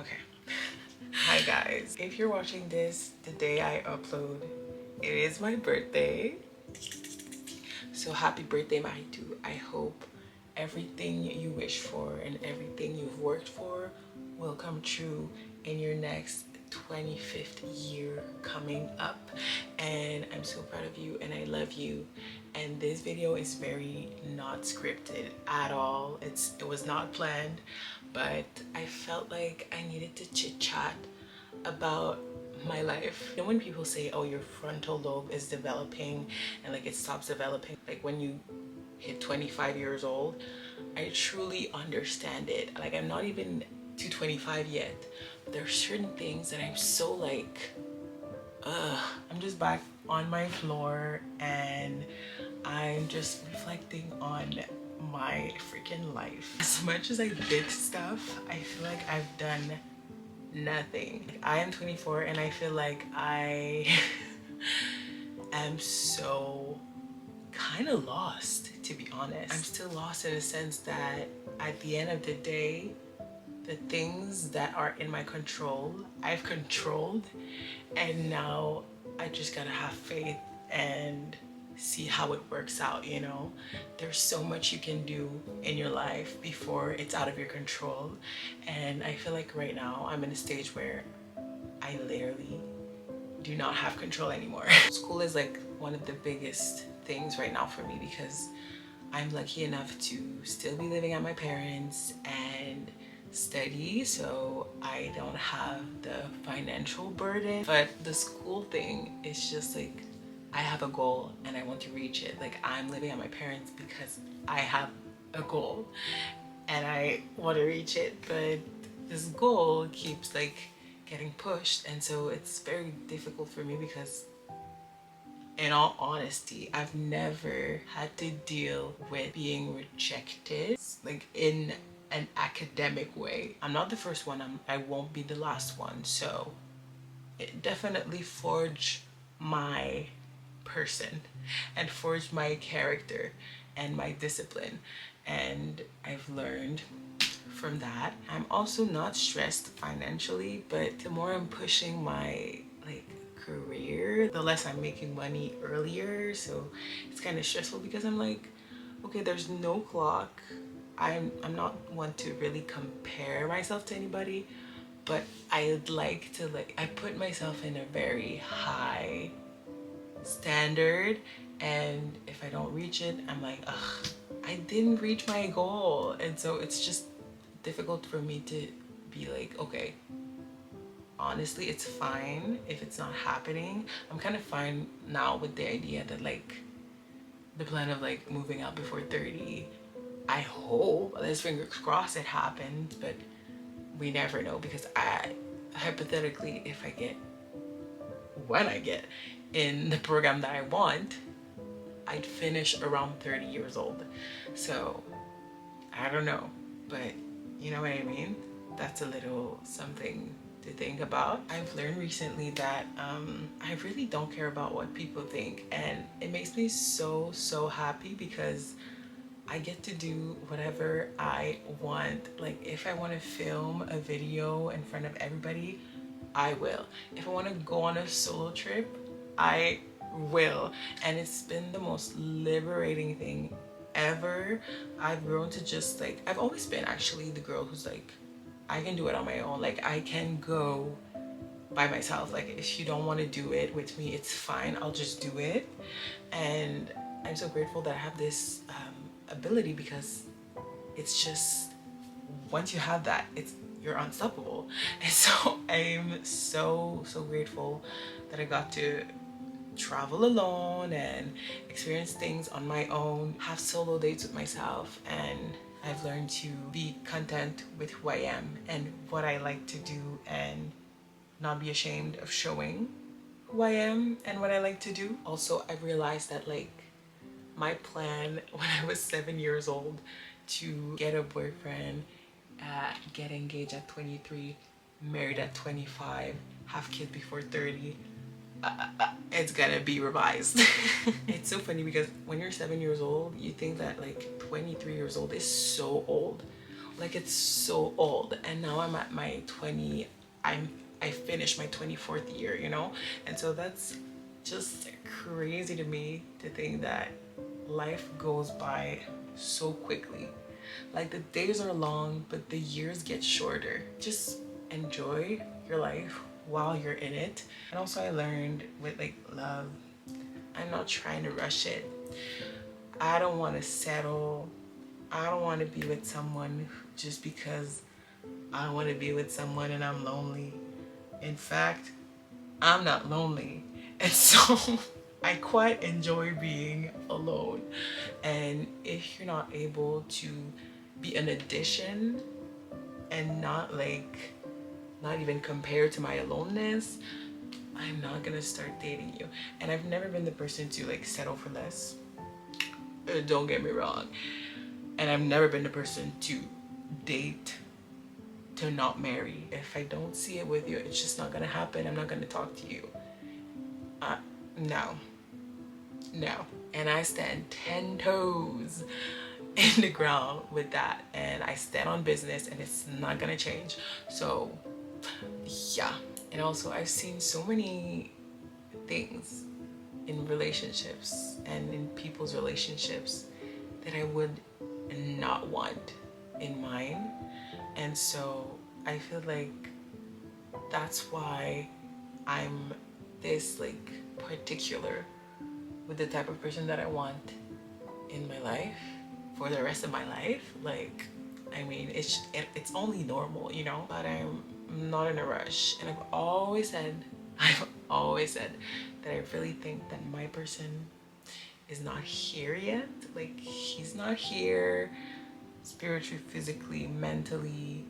Okay. Hi guys. If you're watching this the day I upload, it is my birthday. So happy birthday, Mariétou. I hope everything you wish for and everything you've worked for will come true in your next 25th year coming up. And I'm so proud of you and I love you. And this video is very not scripted at all. It was not planned, but I felt like I needed to chit chat about my life. You know, when people say, oh, your frontal lobe is developing and like it stops developing like when you hit 25 years old, I truly understand it. Like, I'm not even to 25 yet, but there are certain things that I'm so like, I'm just back on my floor and I'm just reflecting on my freaking life. As much as I did stuff, I feel like I've done nothing. Like, I am 24 and I feel like I am so kind of lost, to be honest. I'm still lost in a sense that at the end of the day, the things that are in my control, I've controlled, and now I just gotta have faith and see how it works out, you know? There's so much you can do in your life before it's out of your control. And I feel like right now I'm in a stage where I literally do not have control anymore. School is like one of the biggest things right now for me because I'm lucky enough to still be living at my parents and study, so I don't have the financial burden. But the school thing is just like, I have a goal and I want to reach it. Like, I'm living at my parents because I have a goal and I want to reach it, but this goal keeps like getting pushed, and so it's very difficult for me because, in all honesty, I've never had to deal with being rejected like in an academic way. I'm not the first one, I won't be the last one, so it definitely forged my person and forged my character and my discipline, and I've learned from that. I'm also not stressed financially, but the more I'm pushing my like career, the less I'm making money earlier, so it's kind of stressful because I'm like, okay, there's no clock. I'm not one to really compare myself to anybody, but I'd like to, like, I put myself in a very high standard, and if I don't reach it, I'm like, ugh, I didn't reach my goal. And so it's just difficult for me to be like, okay, honestly, it's fine if it's not happening. I'm kind of fine now with the idea that like the plan of like moving out before 30, I hope, let's fingers crossed it happens, but we never know, because I hypothetically, if I get, when I get in the program that I want, I'd finish around 30 years old. So I don't know, but you know what I mean? That's a little something to think about. I've learned recently that I really don't care about what people think, and it makes me so happy because I get to do whatever I want. Like, if I want to film a video in front of everybody, I will. If I want to go on a solo trip, I will. And it's been the most liberating thing ever. I've grown to just like, I've always been actually the girl who's like, I can do it on my own. Like, I can go by myself. Like, if you don't want to do it with me, it's fine, I'll just do it. And I'm so grateful that I have this ability, because it's just, once you have that, you're unstoppable. And so I'm so grateful that I got to travel alone and experience things on my own, have solo dates with myself, and I've learned to be content with who I am and what I like to do, and not be ashamed of showing who I am and what I like to do. Also, I realized that like my plan when I was 7 years old to get a boyfriend, get engaged at 23, married at 25, have kids before 30, it's gonna be revised. It's so funny because when you're 7 years old, you think that like 23 years old is so old, Like it's so old. And now I'm at my 20, I finished my 24th year, you know? And so that's just crazy to me to think that life goes by so quickly. Like the days are long, but the years get shorter. Just enjoy your life while you're in it. And also I learned with like love, I'm not trying to rush it. I don't want to settle. I don't want to be with someone just because I want to be with someone and I'm lonely. In fact, I'm not lonely. And so I quite enjoy being alone. And if you're not able to be an addition and not like, not even compared to my aloneness, I'm not gonna start dating you. And I've never been the person to like settle for less. Don't get me wrong. And I've never been the person to date to not marry. If I don't see it with you, it's just not gonna happen. I'm not gonna talk to you. No. No. And I stand 10 toes in the ground with that. And I stand on business and it's not gonna change. So, yeah. And also, I've seen so many things in relationships and in people's relationships that I would not want in mine. And so I feel like that's why I'm this like particular with the type of person that I want in my life for the rest of my life. Like, I mean, it's only normal, you know, but I'm not in a rush. And I've always said that I really think that my person is not here yet. Like, he's not here spiritually, physically, mentally.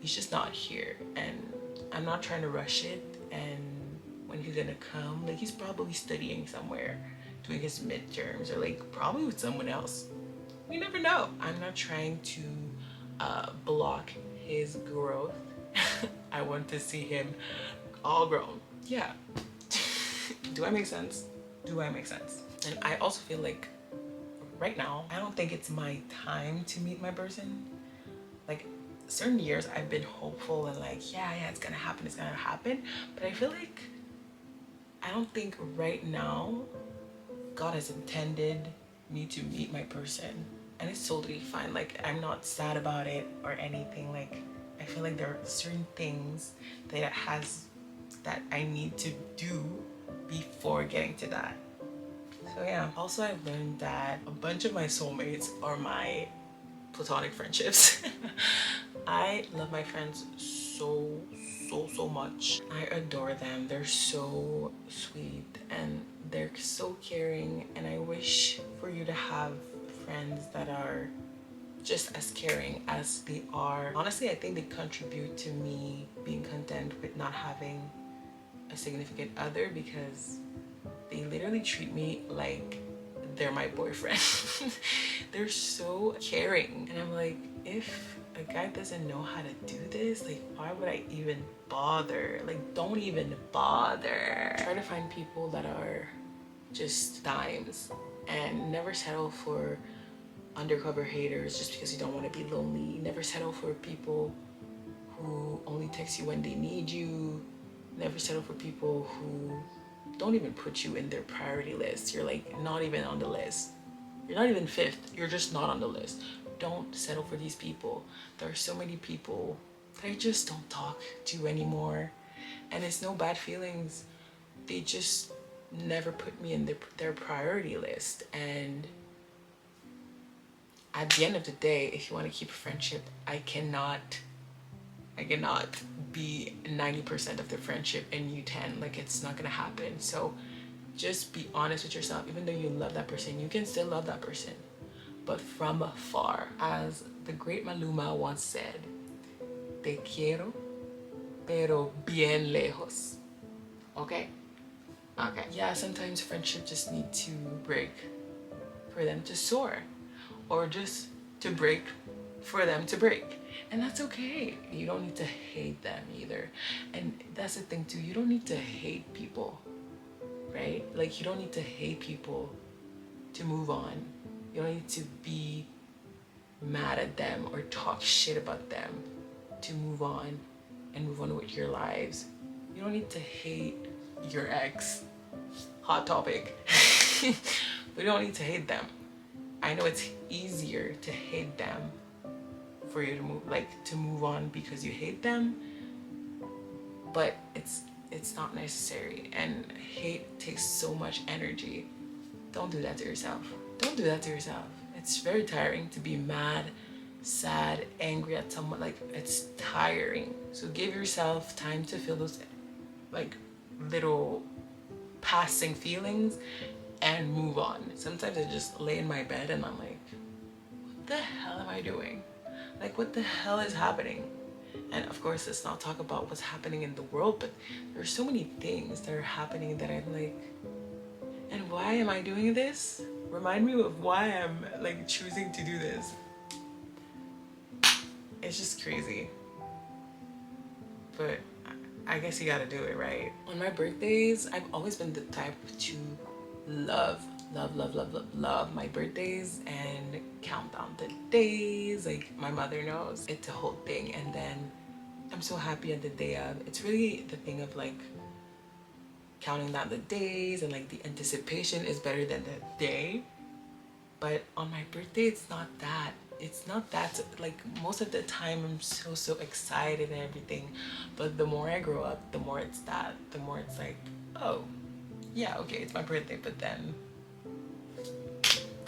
He's just not here. And I'm not trying to rush it. And when he's gonna come, like, he's probably studying somewhere, doing his midterms, or like probably with someone else. We never know. I'm not trying to block his growth. I want to see him all grown. Yeah. Do I make sense? Do I make sense? And I also feel like right now, I don't think it's my time to meet my person. Like, certain years I've been hopeful and like, yeah, it's gonna happen, it's gonna happen. But I feel like, I don't think right now God has intended me to meet my person. And it's totally fine. Like, I'm not sad about it or anything. Like, I feel like there are certain things that I need to do before getting to that. So yeah. Also, I've learned that a bunch of my soulmates are my platonic friendships. I love my friends so much. I adore them. They're so sweet and they're so caring, and I wish for you to have friends that are just as caring as they are. Honestly, I think they contribute to me being content with not having a significant other, because they literally treat me like they're my boyfriend. They're so caring. And I'm like, if a guy doesn't know how to do this, like, why would I even bother? Like, don't even bother. Try to find people that are just dimes and never settle for undercover haters just because you don't want to be lonely. Never settle for people who only text you when they need you. Never settle for people who don't even put you in their priority list. You're like not even on the list. You're not even fifth. You're just not on the list. Don't settle for these people. There are so many people that I just don't talk to anymore. And it's no bad feelings. They just never put me in their priority list. And at the end of the day, if you want to keep a friendship, I cannot be 90% of the friendship and you 10. Like, it's not gonna happen. So just be honest with yourself. Even though you love that person, you can still love that person, but from afar. As the great Maluma once said, te quiero, pero bien lejos. Okay? Okay. Yeah, sometimes friendship just need to break for them to soar, or just to break for them to break. And that's okay. You don't need to hate them either. And that's the thing too, you don't need to hate people, right? Like, you don't need to hate people to move on. You don't need to be mad at them or talk shit about them to move on and move on with your lives. You don't need to hate your ex. Hot topic. We don't need to hate them. I know it's easier to hate them for you to move on because you hate them, but it's not necessary, and hate takes so much energy. Don't do that to yourself. Don't do that to yourself. It's very tiring to be mad, sad, angry at someone. Like, it's tiring. So give yourself time to feel those like little passing feelings and move on. Sometimes I just lay in my bed and I'm like, what the hell am I doing? Like, what the hell is happening? And of course, let's not talk about what's happening in the world, but there's so many things that are happening that I'm like, and why am I doing this? Remind me of why I'm like choosing to do this. It's just crazy. But I guess you gotta do it, right? On my birthdays, I've always been the type to love my birthdays and count down the days. Like, my mother knows it's a whole thing, and then I'm so happy at the day of. It's really the thing of like counting down the days, and like the anticipation is better than the day. But on my birthday, it's not that. It's not that. Like, most of the time I'm so excited and everything, but the more I grow up, the more it's that. The more it's like, oh yeah, okay, it's my birthday, but then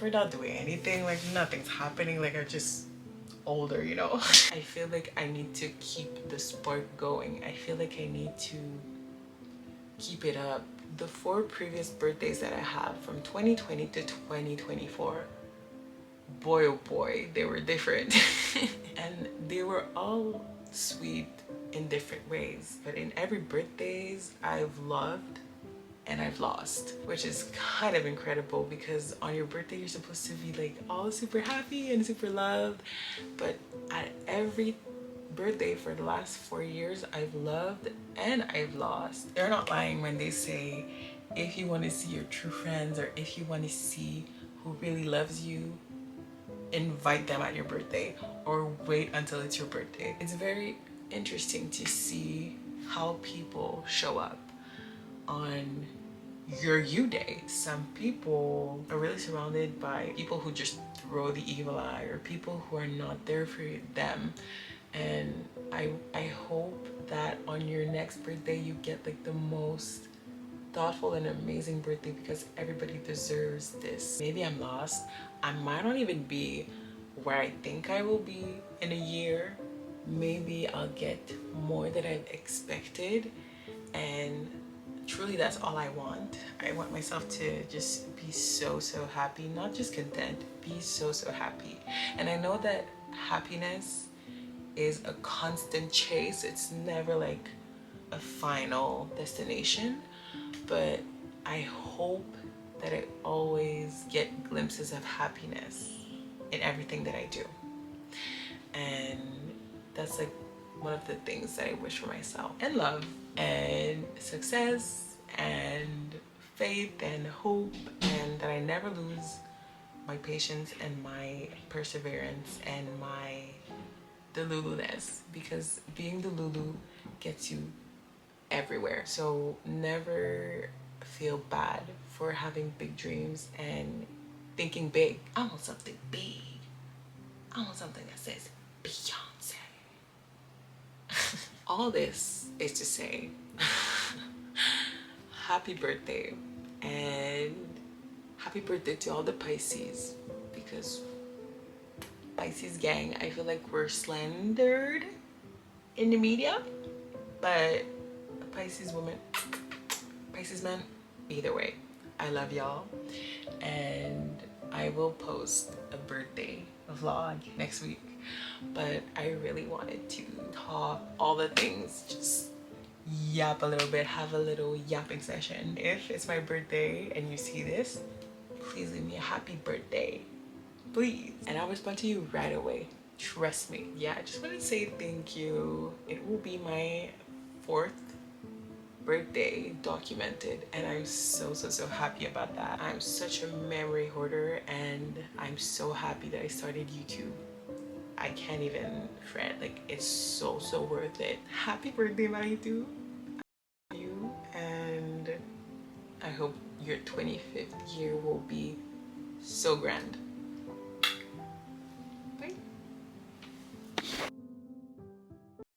we're not doing anything. Like, nothing's happening. Like, I'm just older, you know. I feel like I need to keep the spark going. I feel like I need to keep it up. The 4 previous birthdays that I have from 2020 to 2024, boy oh boy, they were different. And they were all sweet in different ways, but in every birthdays I've loved and I've lost, which is kind of incredible, because on your birthday you're supposed to be like all super happy and super loved, but at every birthday for the last 4 years I've loved and I've lost. They're not lying when they say, if you want to see your true friends, or if you want to see who really loves you, invite them at your birthday or wait until it's your birthday. It's very interesting to see how people show up on your you day. Some people are really surrounded by people who just throw the evil eye, or people who are not there for them. And I hope that on your next birthday you get like the most thoughtful and amazing birthday, because everybody deserves this. Maybe I'm lost. I might not even be where I think I will be in a year. Maybe I'll get more than I've expected, and truly that's all I want. I want myself to just be so happy, not just content, be so happy. And I know that happiness is a constant chase. It's never like a final destination, but I hope that I always get glimpses of happiness in everything that I do. And that's like one of the things that I wish for myself. And love and success and faith and hope, and that I never lose my patience and my perseverance and my delulu-ness, because being delulu gets you everywhere. So never feel bad for having big dreams and thinking big. I want something big. I want something that says Beyonce. All this is to say happy birthday, and happy birthday to all the Pisces, because Pisces gang, I feel like we're slandered in the media, but Pisces woman, Pisces man, either way, I love y'all, and I will post a birthday vlog next week. But I really wanted to talk all the things, just yap a little bit, have a little yapping session. If it's my birthday and you see this, please leave me a happy birthday, please, and I'll respond to you right away. Trust me. Yeah, I just want to say thank you. It will be my 4th birthday documented, and I'm so happy about that. I'm such a memory hoarder, and I'm so happy that I started YouTube I can't even fret. Like, it's so worth it. Happy birthday, Mariétou. You, and I hope your 25th year will be so grand.